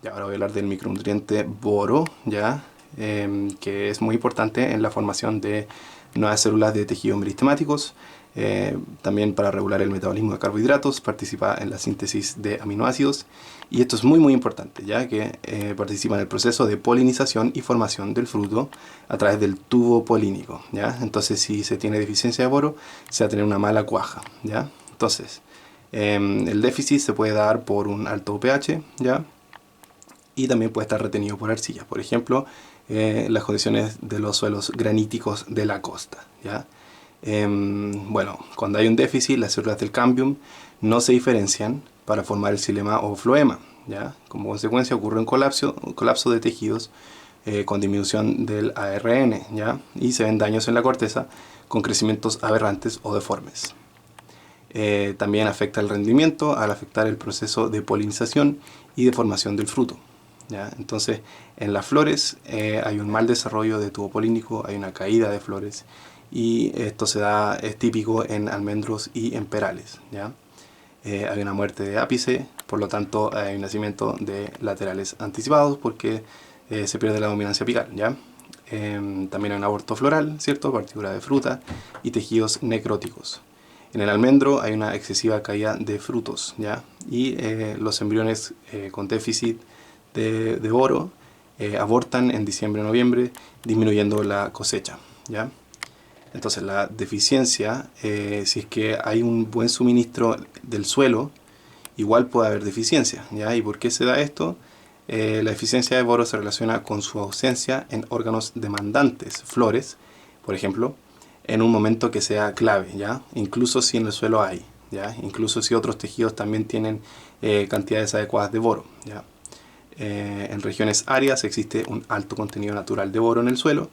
Y ahora voy a hablar del micronutriente boro, ¿ya? Que es muy importante en la formación de nuevas células de tejidos meristemáticos, también para regular el metabolismo de carbohidratos, participa en la síntesis de aminoácidos, y esto es muy importante, ya que participa en el proceso de polinización y formación del fruto a través del tubo polínico, ¿ya? Entonces, si se tiene deficiencia de boro, se va a tener una mala cuaja, ¿ya? Entonces, el déficit se puede dar por un alto pH, ¿ya? Y también puede estar retenido por arcillas, por ejemplo, las condiciones de los suelos graníticos de la costa, ¿ya? Bueno, cuando hay un déficit, las células del cambium no se diferencian para formar el xilema o floema, ¿ya? Como consecuencia ocurre un colapso de tejidos con disminución del ARN, ¿ya? Y se ven daños en la corteza con crecimientos aberrantes o deformes. También afecta el rendimiento al afectar el proceso de polinización y de formación del fruto, ¿ya? Entonces, en las flores hay un mal desarrollo de tubo polínico, hay una caída de flores, y esto es típico en almendros y en perales, ¿ya? Hay una muerte de ápice, por lo tanto hay un nacimiento de laterales anticipados porque se pierde la dominancia apical, ¿ya? También hay un aborto floral, ¿cierto? Partícula de fruta y tejidos necróticos. En el almendro hay una excesiva caída de frutos, ¿ya? Y los embriones con déficit de boro abortan en diciembre-noviembre, disminuyendo la cosecha, ¿ya? Entonces la deficiencia, si es que hay un buen suministro del suelo, igual puede haber deficiencia, ¿ya? ¿Y por qué se da esto? La deficiencia de boro se relaciona con su ausencia en órganos demandantes, flores, por ejemplo, en un momento que sea clave, ¿ya? Incluso si en el suelo hay, ¿ya? Incluso si otros tejidos también tienen cantidades adecuadas de boro, ¿ya? En regiones áridas existe un alto contenido natural de boro en el suelo,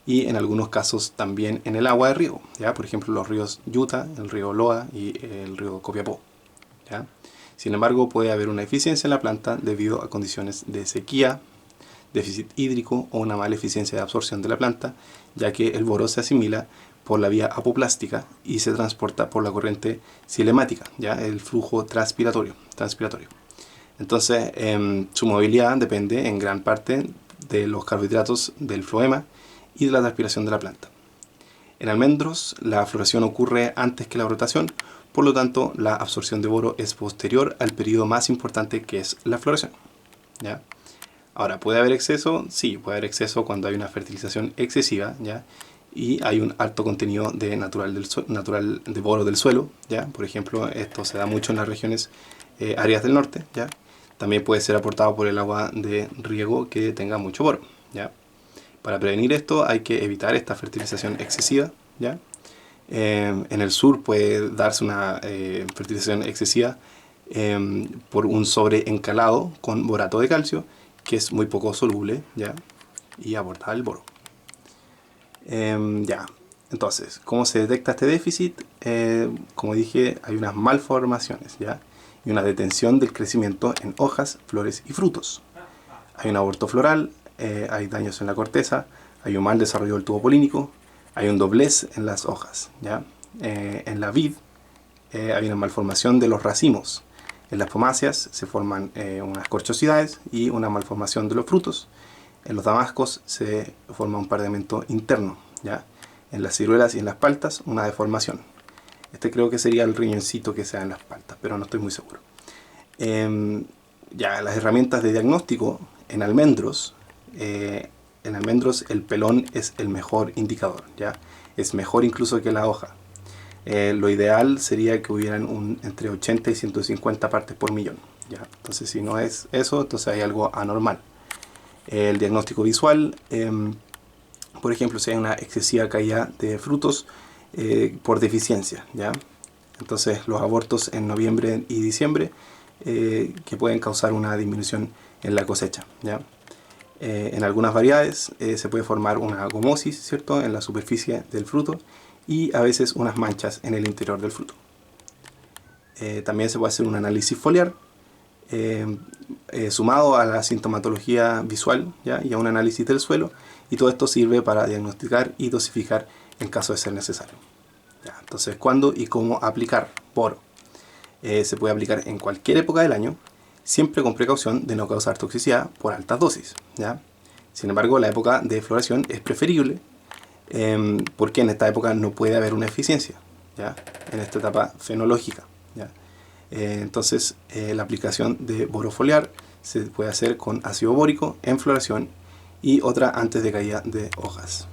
y en algunos casos también en el agua de riego, ¿ya? Por ejemplo, los ríos Yuta, el río Loa y el río Copiapó, ¿ya? Sin embargo, puede haber una deficiencia en la planta debido a condiciones de sequía, déficit hídrico o una mala eficiencia de absorción de la planta, ya que el boro se asimila por la vía apoplástica y se transporta por la corriente cilemática, ¿ya? El flujo transpiratorio. Entonces, su movilidad depende en gran parte de los carbohidratos del floema y de la transpiración de la planta. En almendros, la floración ocurre antes que la brotación, por lo tanto, la absorción de boro es posterior al periodo más importante, que es la floración, ¿ya? Ahora, ¿puede haber exceso? Sí, puede haber exceso cuando hay una fertilización excesiva, ¿ya? Y hay un alto contenido de natural de boro del suelo, ¿ya? Por ejemplo, esto se da mucho en las regiones áreas del norte, ¿ya? También puede ser aportado por el agua de riego que tenga mucho boro, ¿ya? Para prevenir esto hay que evitar esta fertilización excesiva, ¿ya? En el sur puede darse una fertilización excesiva por un sobreencalado con borato de calcio, que es muy poco soluble, ¿ya? Y aporta el boro. Ya. Entonces, ¿cómo se detecta este déficit? Como dije, hay unas malformaciones, ¿ya? Y una detención del crecimiento en hojas, flores y frutos. Hay un aborto floral, hay daños en la corteza, hay un mal desarrollo del tubo polínico, hay un doblez en las hojas, ¿ya? En la vid hay una malformación de los racimos. En las pomáceas se forman unas corchosidades y una malformación de los frutos. En los damascos se forma un pardeamento interno, ¿ya? En las ciruelas y en las paltas una deformación. Este creo que sería el riñoncito que se da en las paltas, pero no estoy muy seguro. Ya, las herramientas de diagnóstico en almendros. En almendros el pelón es el mejor indicador, ¿ya? Es mejor incluso que la hoja. Lo ideal sería que hubieran entre 80 y 150 partes por millón, ¿ya? Entonces, si no es eso, entonces hay algo anormal. El diagnóstico visual, por ejemplo, si hay una excesiva caída de frutos por deficiencia, ¿ya? Entonces, los abortos en noviembre y diciembre que pueden causar una disminución en la cosecha, ¿ya? En algunas variedades se puede formar una gomosis, ¿cierto?, en la superficie del fruto, y a veces unas manchas en el interior del fruto. También se puede hacer un análisis foliar sumado a la sintomatología visual, ¿ya? Y a un análisis del suelo, y todo esto sirve para diagnosticar y dosificar en caso de ser necesario, ¿ya? Entonces, ¿cuándo y cómo aplicar boro? Se puede aplicar en cualquier época del año, siempre con precaución de no causar toxicidad por altas dosis, ¿ya? Sin embargo, la época de floración es preferible porque en esta época no puede haber una eficiencia, ¿ya? En esta etapa fenológica, ¿ya? Entonces, la aplicación de boro foliar se puede hacer con ácido bórico en floración y otra antes de caída de hojas.